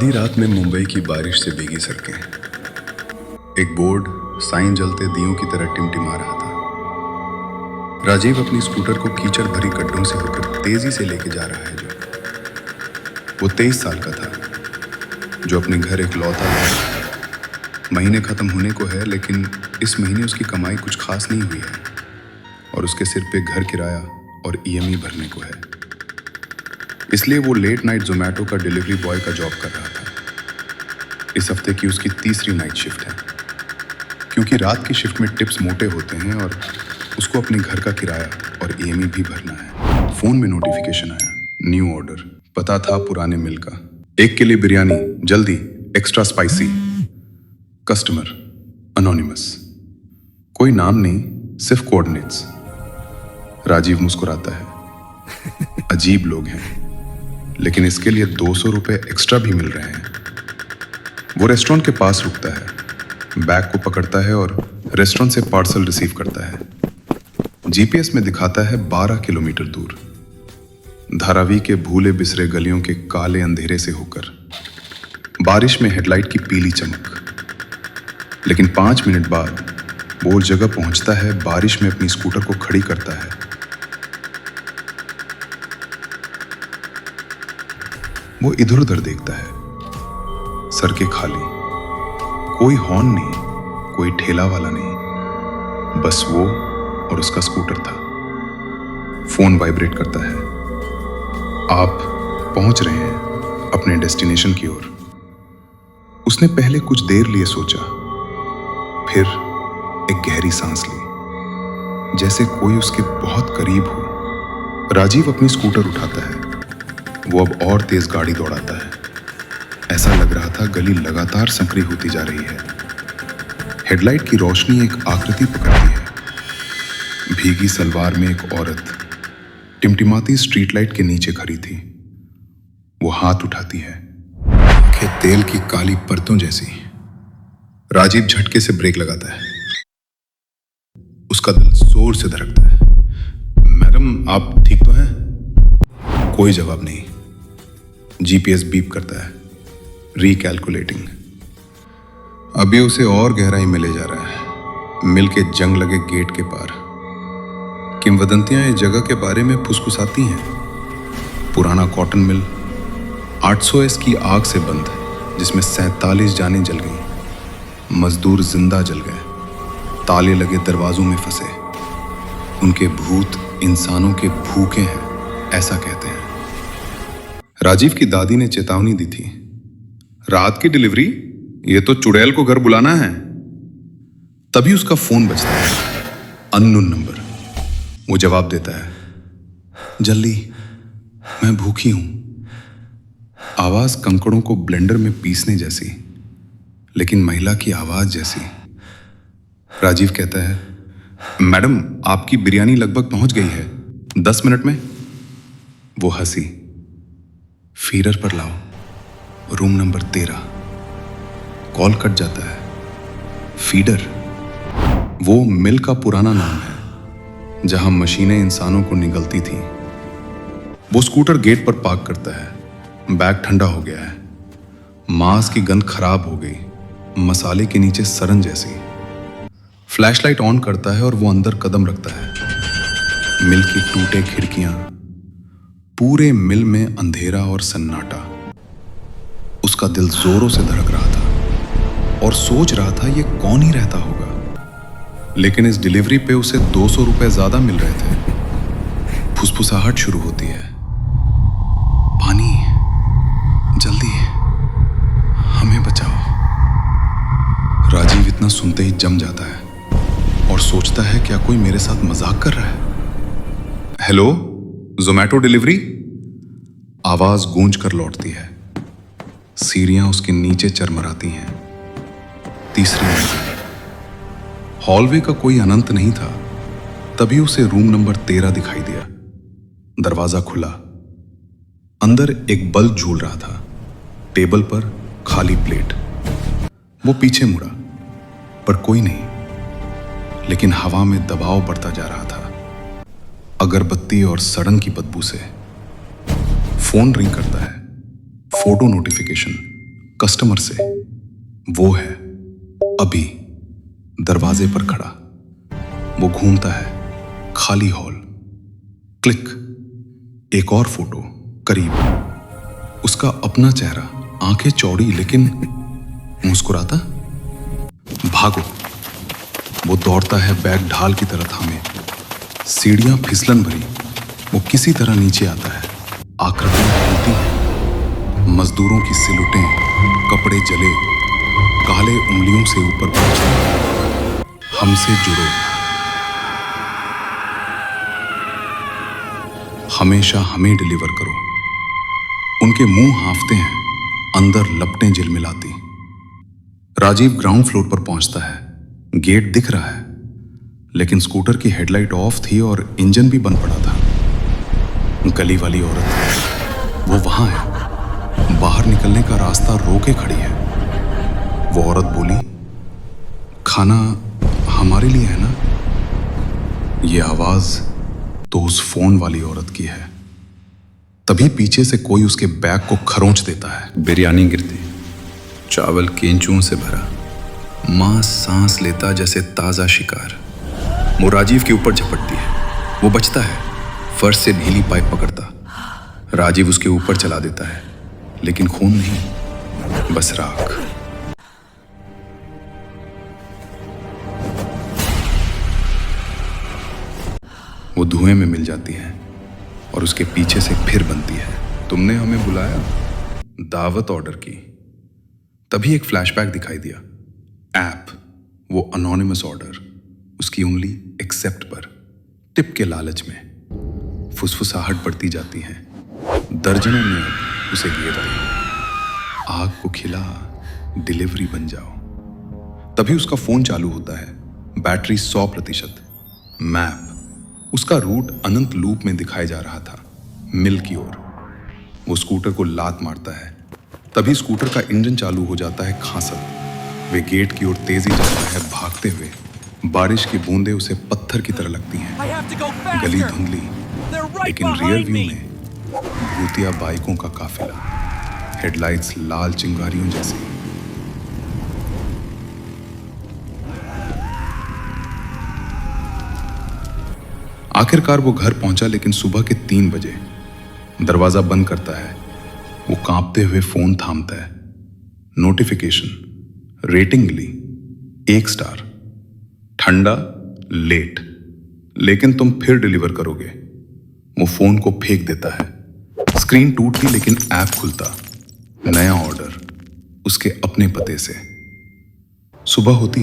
आधी रात में मुंबई की बारिश से भीगी सड़कें। एक बोर्ड साइन जलते दियों की तरह टिमटिमा रहा था। राजीव अपनी स्कूटर को कीचड़ भरी गड्ढों से होकर तेजी से लेके जा रहा है। वो 23 साल का था, जो अपने घर एक लौता लौटा। महीने खत्म होने को है, लेकिन इस महीने उसकी कमाई कुछ खास नहीं हुई है और उसके सिर पे घर किराया और ईएमआई भरने को है। इसलिए वो लेट नाइट जोमेटो का डिलीवरी बॉय का जॉब कर रहा था। इस हफ्ते की उसकी तीसरी नाइट शिफ्ट है, क्योंकि रात की शिफ्ट में टिप्स मोटे होते हैं और उसको अपने घर का किराया और ईएमआई भी भरना है। फोन में नोटिफिकेशन आया, न्यू ऑर्डर। पता था पुराने मिल का। 1 के लिए बिरयानी, जल्दी, एक्स्ट्रा स्पाइसी। Customer anonymous. कोई नाम नहीं, सिर्फ कोऑर्डिनेट्स। राजीव मुस्कुराता है। अजीब लोग हैं, लेकिन इसके लिए 200 रुपए एक्स्ट्रा भी मिल रहे हैं। वो रेस्टोरेंट के पास रुकता है, बैग को पकड़ता है और रेस्टोरेंट से पार्सल रिसीव करता है। जीपीएस में दिखाता है 12 किलोमीटर दूर, धारावी के भूले बिसरे गलियों के काले अंधेरे से होकर, बारिश में हेडलाइट की पीली चमक। लेकिन 5 मिनट बाद वो जगह पहुंचता है, बारिश में अपनी स्कूटर को खड़ी करता है। वो इधर उधर देखता है, सड़कें खाली, कोई हॉर्न नहीं, कोई ठेला वाला नहीं, बस वो और उसका स्कूटर था। फोन वाइब्रेट करता है। आप पहुंच रहे हैं अपने डेस्टिनेशन की ओर। उसने पहले कुछ देर लिए सोचा, फिर एक गहरी सांस ली, जैसे कोई उसके बहुत करीब हो। राजीव अपनी स्कूटर उठाता है। वो अब और तेज गाड़ी दौड़ाता है। ऐसा लग रहा था गली लगातार संकरी होती जा रही है। हेडलाइट की रोशनी एक आकृति पकड़ती है। भीगी सलवार में एक औरत टिमटिमाती स्ट्रीट लाइट के नीचे खड़ी थी। वो हाथ उठाती है, आंखें तेल की काली परतों जैसी। राजीव झटके से ब्रेक लगाता है। उसका दिल जोर से धड़कता है। मैडम, आप ठीक तो हैं? कोई जवाब नहीं। जीपीएस बीप करता है, रिकैलकुलेटिंग। अभी उसे और गहराई में ले जा रहा है, मिल के जंग लगे गेट के पार। किंवदंतियां इस जगह के बारे में फुसफुसाती हैं। पुराना कॉटन मिल 800S की आग से बंद, जिसमें 47 जानें जल गईं। मजदूर जिंदा जल गए, ताले लगे दरवाजों में फंसे। उनके भूत इंसानों के भूखे हैं, ऐसा कहते हैं। राजीव की दादी ने चेतावनी दी थी, रात की डिलीवरी, ये तो चुड़ैल को घर बुलाना है। तभी उसका फोन बजता है, अननोन नंबर। वो जवाब देता है, जल्दी, मैं भूखी हूं। आवाज कंकड़ों को ब्लेंडर में पीसने जैसी, लेकिन महिला की आवाज जैसी। राजीव कहता है, मैडम, आपकी बिरयानी लगभग पहुंच गई है, 10 मिनट में। वो हंसी, फीडर पर लाओ, रूम नंबर 13। कॉल कट जाता है। फीडर वो मिल का पुराना नाम है, जहां मशीनें इंसानों को निगलती थीं। वो स्कूटर गेट पर पार्क करता है। बैग ठंडा हो गया है, मांस की गंध खराब हो गई, मसाले के नीचे सरन जैसी। फ्लैशलाइट ऑन करता है और वो अंदर कदम रखता है। मिल की टूटे खिड़कियां, पूरे मिल में अंधेरा और सन्नाटा। उसका दिल जोरों से धड़क रहा था और सोच रहा था ये कौन ही रहता होगा। लेकिन इस डिलीवरी पे उसे 200 रुपए ज्यादा मिल रहे थे। फुसफुसाहट शुरू होती है, पानी, जल्दी, हमें बचाओ। राजीव इतना सुनते ही जम जाता है और सोचता है, क्या कोई मेरे साथ मजाक कर रहा है? Hello, Zomato delivery? आवाज गूंज कर लौटती है। सीढ़ियां उसके नीचे चरमराती हैं। तीसरी मंजिल। हॉलवे का कोई अनंत नहीं था। तभी उसे रूम नंबर 13 दिखाई दिया। दरवाजा खुला। अंदर एक बल्ब झूल रहा था। टेबल पर खाली प्लेट। वो पीछे मुड़ा, पर कोई नहीं। लेकिन हवा में दबाव बढ़ता जा रहा था, अगरबत्ती और सड़न की बदबू से। फोन रिंग करता है। Photo notification. कस्टमर से। वो है अभी दरवाजे पर खड़ा। वो घूमता है खाली हॉल। क्लिक, एक और फोटो करीब। उसका अपना चेहरा, आंखें चौड़ी लेकिन मुस्कुराता। भागो। वो दौड़ता है बैग ढाल की तरह थामे। सीढ़ियां फिसलन भरी। वो किसी तरह नीचे आता है। आकृतियां हिलती हैं। मजदूरों की सिलुटें, कपड़े जले, काले उंगलियों से ऊपर पहुंचते। हमसे जुड़ो, हमेशा हमें डिलीवर करो। उनके मुंह हांफते हैं, अंदर लपटें झिलमिलाती। राजीव ग्राउंड फ्लोर पर पहुंचता है। गेट दिख रहा है, लेकिन स्कूटर की हेडलाइट ऑफ थी और इंजन भी बंद पड़ा था। गली वाली औरत, वो वहां है। बाहर निकलने का रास्ता रोके खड़ी है। वो औरत बोली, खाना हमारे लिए है ना? ये आवाज तो उस फोन वाली औरत की है। तभी पीछे से कोई उसके बैग को खरोंच देता है। बिरयानी गिरती, चावल केंचुओं से भरा, मांस सांस लेता जैसे ताजा शिकार। वो राजीव के ऊपर झपटती है। वो बचता है, फर्श से ढीली पाइप पकड़ता। राजीव उसके ऊपर चला देता है, लेकिन खून नहीं, बस राख। वो धुएं में मिल जाती है और उसके पीछे से फिर बनती है। तुमने हमें बुलाया, दावत ऑर्डर की। तभी एक फ्लैशबैक दिखाई दिया। ऐप, वो अनोनिमस ऑर्डर, उसकी उंगली एक्सेप्ट पर, टिप के लालच में। फुसफुसाहट बढ़ती जाती है। दर्जनों ने उसे घेर लिया। आग को खिला, डिलीवरी बन जाओ। तभी उसका फोन चालू होता है। बैटरी 100%। मैप, उसका रूट अनंत लूप में दिखाया जा रहा था, मिल की ओर। वो स्कूटर को लात मारता है। तभी स्कूटर का इंजन चालू हो जाता है खांसत। वे गेट की ओर तेजी जाता है भागते हुए। बारिश की बूंदें उसे पत्थर की तरह लगती हैं। गली धुंधली, लेकिन रियर व्यू में भूतिया बाइकों का काफिला, हेडलाइट्स लाल चिंगारियों जैसी। आखिरकार वो घर पहुंचा, लेकिन सुबह के 3 बजे। दरवाजा बंद करता है। वो कांपते हुए फोन थामता है। नोटिफिकेशन, रेटिंग मिली 1 स्टार। ठंडा, लेट, लेकिन तुम फिर डिलीवर करोगे। वो फोन को फेंक देता है। स्क्रीन टूटती, लेकिन ऐप खुलता। नया ऑर्डर, उसके अपने पते से। सुबह होती